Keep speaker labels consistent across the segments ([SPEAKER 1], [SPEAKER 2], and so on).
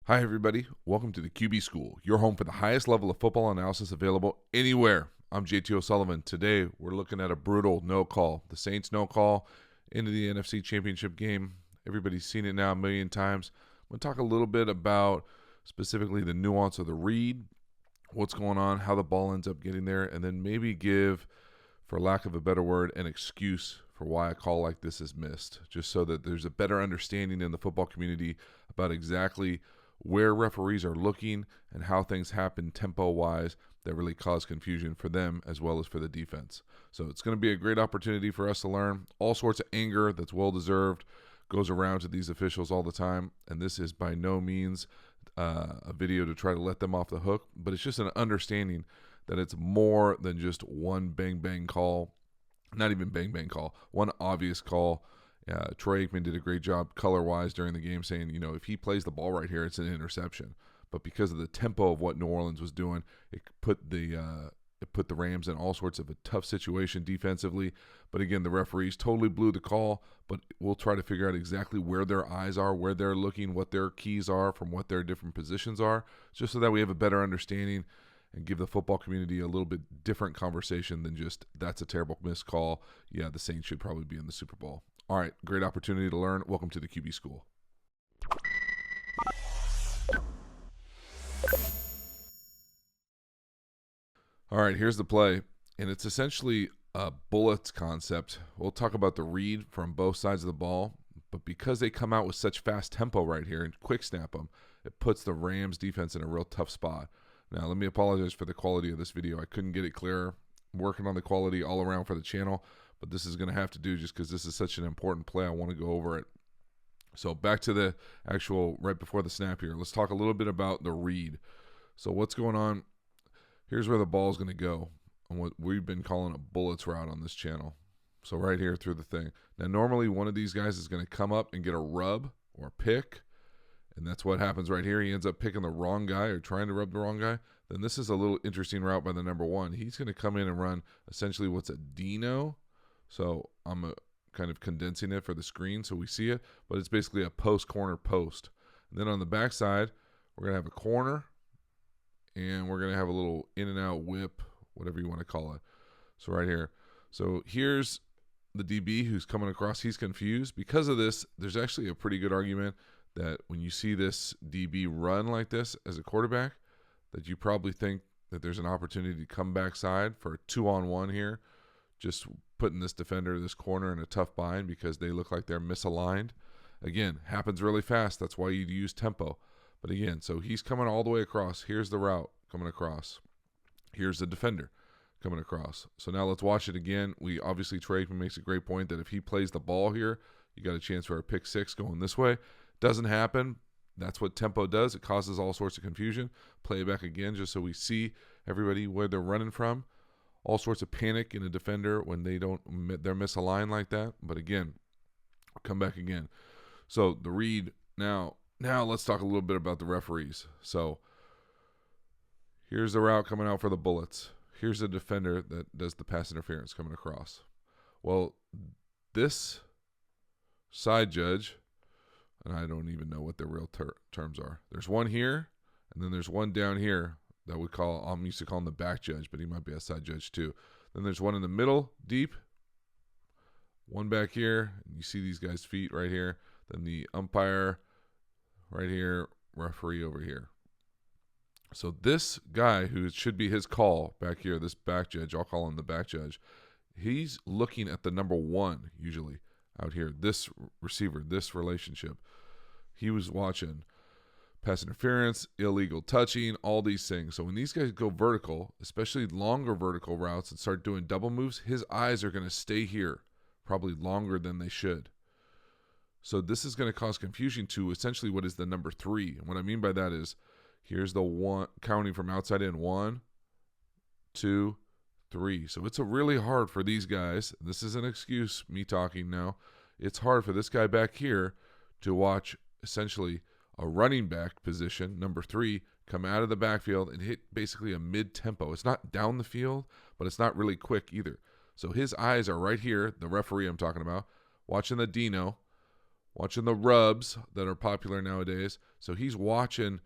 [SPEAKER 1] Hi, everybody. Welcome to the QB School, your home for the highest level of football analysis available anywhere. I'm JT O'Sullivan. Today, we're looking at a brutal no call. The Saints no call into the NFC Championship game. Everybody's seen it now a million times. I'm going to talk a little bit about specifically the nuance of the read, what's going on, how the ball ends up getting there, and then maybe give, for lack of a better word, an excuse for why a call like this is missed, just so that there's a better understanding in the football community about exactly where referees are looking and how things happen tempo-wise that really cause confusion for them as well as for the defense. So it's going to be a great opportunity for us to learn. All sorts of anger that's well-deserved goes around to these officials all the time, and this is by no means a video to try to let them off the hook, but it's just an understanding that it's more than just one bang-bang call, not even bang-bang call, one obvious call. Troy Aikman did a great job color-wise during the game saying, if he plays the ball right here, it's an interception. But because of the tempo of what New Orleans was doing, it put the Rams in all sorts of a tough situation defensively. But again, the referees totally blew the call, but we'll try to figure out exactly where their eyes are, where they're looking, what their keys are from what their different positions are, just so that we have a better understanding and give the football community a little bit different conversation than just, that's a terrible missed call. Yeah, the Saints should probably be in the Super Bowl. All right, great opportunity to learn. Welcome to the QB School. All right, here's the play, and it's essentially a bullets concept. We'll talk about the read from both sides of the ball, but because they come out with such fast tempo right here and quick snap them, it puts the Rams defense in a real tough spot. Now, let me apologize for the quality of this video. I couldn't get it clearer. I'm working on the quality all around for the channel, but this is going to have to do just because this is such an important play. I want to go over it. So back to the actual right before the snap here. Let's talk a little bit about the read. So what's going on? Here's where the ball is going to go on what we've been calling a bullets route on this channel. So right here through the thing. Now, normally one of these guys is going to come up and get a rub or a pick, and that's what happens right here. He ends up picking the wrong guy or trying to rub the wrong guy. Then this is a little interesting route by the number one. He's going to come in and run essentially what's a Dino. So I'm kind of condensing it for the screen so we see it, but it's basically a post-corner post. And then on the backside, we're going to have a corner, and we're going to have a little in-and-out whip, whatever you want to call it. So right here. So here's the DB who's coming across. He's confused. Because of this, there's actually a pretty good argument that when you see this DB run like this as a quarterback, that you probably think that there's an opportunity to come backside for a 2-on-1 here, just putting this defender, this corner in a tough bind because they look like they're misaligned. Again, happens really fast. That's why you use tempo. But again, so he's coming all the way across. Here's the route coming across. Here's the defender coming across. So now let's watch it again. Troy Aikman makes a great point that if he plays the ball here, you got a chance for a pick six going this way. Doesn't happen. That's what tempo does. It causes all sorts of confusion. Play it back again just so we see everybody where they're running from. All sorts of panic in a defender when they're misaligned like that. But again, come back again. So the read now let's talk a little bit about the referees. So here's the route coming out for the bullets. Here's the defender that does the pass interference coming across. Well, this side judge, and I don't even know what their real terms are. There's one here, and then there's one down here that I'm used to calling the back judge, but he might be a side judge too. Then there's one in the middle, deep. One back here. You see these guys' feet right here. Then the umpire right here, referee over here. So this guy, who should be his call back here, this back judge, I'll call him the back judge, he's looking at the number one usually out here, this receiver, this relationship. He was watching pass interference, illegal touching, all these things. So when these guys go vertical, especially longer vertical routes and start doing double moves, his eyes are going to stay here probably longer than they should. So this is going to cause confusion to essentially what is the number three. And what I mean by that is here's the one counting from outside in 1, 2, 3. So it's really hard for these guys. This is an excuse, me talking now. It's hard for this guy back here to watch essentially a running back position, number 3, come out of the backfield and hit basically a mid-tempo. It's not down the field, but it's not really quick either. So his eyes are right here, the referee I'm talking about, watching the Dino, watching the rubs that are popular nowadays. So he's watching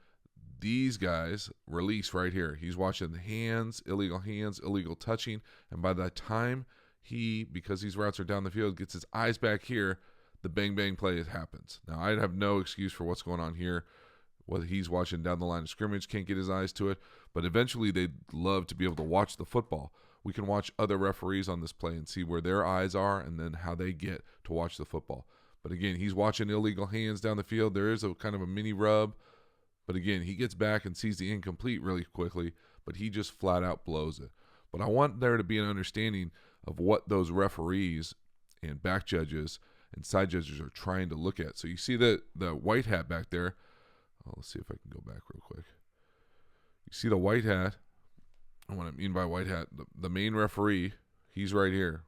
[SPEAKER 1] these guys release right here. He's watching the hands, illegal touching. And by the time because these routes are down the field, gets his eyes back here, the bang-bang play happens. Now, I'd have no excuse for what's going on here. Whether he's watching down the line of scrimmage, can't get his eyes to it. But eventually they'd love to be able to watch the football. We can watch other referees on this play and see where their eyes are and then how they get to watch the football. But again, he's watching illegal hands down the field. There is a kind of a mini rub. But again, he gets back and sees the incomplete really quickly, but he just flat out blows it. But I want there to be an understanding of what those referees and back judges and side judges are trying to look at. So you see the white hat back there. Oh, let's see if I can go back real quick. You see the white hat. And what I mean by white hat, the main referee, he's right here.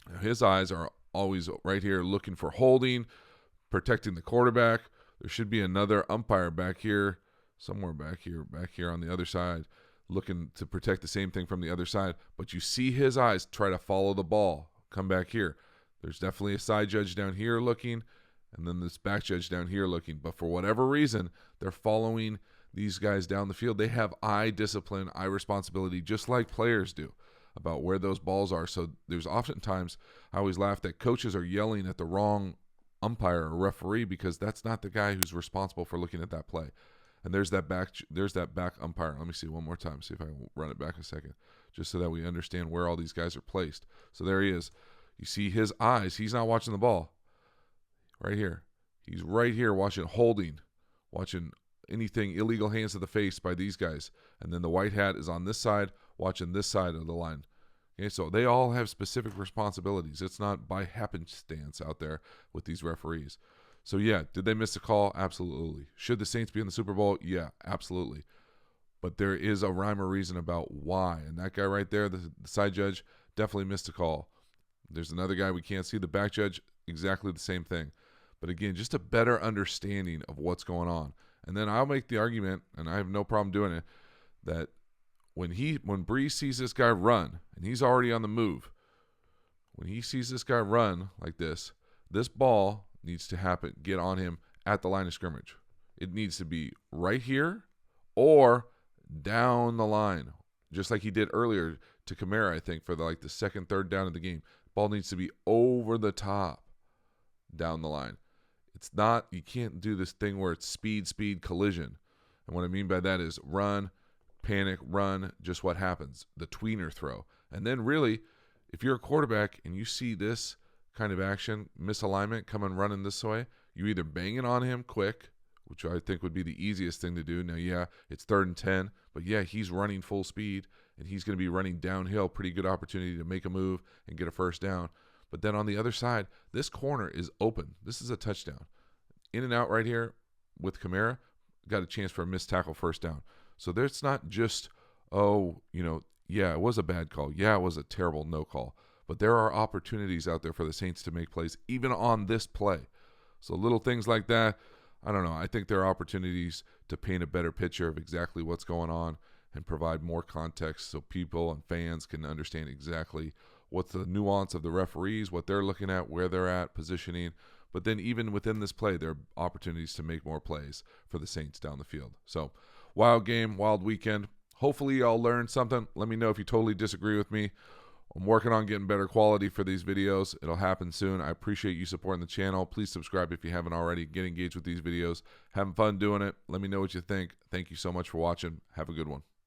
[SPEAKER 1] Now, his eyes are always right here looking for holding, protecting the quarterback. There should be another umpire back here, somewhere back here on the other side, looking to protect the same thing from the other side. But you see his eyes try to follow the ball, come back here. There's definitely a side judge down here looking, and then this back judge down here looking. But for whatever reason, they're following these guys down the field. They have eye discipline, eye responsibility, just like players do, about where those balls are. So there's oftentimes, I always laugh that coaches are yelling at the wrong umpire or referee because that's not the guy who's responsible for looking at that play. And there's that back umpire. Let me see one more time, see if I can run it back a second, just so that we understand where all these guys are placed. So there he is. You see his eyes. He's not watching the ball. Right here. He's right here watching holding, watching anything illegal hands to the face by these guys. And then the white hat is on this side, watching this side of the line. Okay, so they all have specific responsibilities. It's not by happenstance out there with these referees. So, yeah, did they miss a call? Absolutely. Should the Saints be in the Super Bowl? Yeah, absolutely. But there is a rhyme or reason about why. And that guy right there, the side judge, definitely missed a call. There's another guy we can't see, the back judge, exactly the same thing. But, again, just a better understanding of what's going on. And then I'll make the argument, and I have no problem doing it, that when Brees sees this guy run, and he's already on the move, when he sees this guy run like this ball needs to get on him at the line of scrimmage. It needs to be right here or down the line, just like he did earlier to Kamara, I think, for the second, third down of the game. Ball needs to be over the top down the line. It's not, you can't do this thing where it's speed collision. And what I mean by that is run, panic, run, just what happens, the tweener throw. And then really, if you're a quarterback and you see this kind of action, misalignment, coming running this way, you either bang it on him quick, which I think would be the easiest thing to do. Now, yeah, it's 3rd and 10, but yeah, he's running full speed, and he's going to be running downhill, pretty good opportunity to make a move and get a first down. But then on the other side, this corner is open. This is a touchdown. In and out right here with Kamara, got a chance for a missed tackle, first down. So there's not just, yeah, it was a bad call. Yeah, it was a terrible no call. But there are opportunities out there for the Saints to make plays, even on this play. So little things like that, I don't know. I think there are opportunities to paint a better picture of exactly what's going on and provide more context so people and fans can understand exactly what's the nuance of the referees, what they're looking at, where they're at, positioning. But then even within this play, there are opportunities to make more plays for the Saints down the field. So wild game, wild weekend. Hopefully y'all learned something. Let me know if you totally disagree with me. I'm working on getting better quality for these videos. It'll happen soon. I appreciate you supporting the channel. Please subscribe if you haven't already. Get engaged with these videos. Having fun doing it. Let me know what you think. Thank you so much for watching. Have a good one.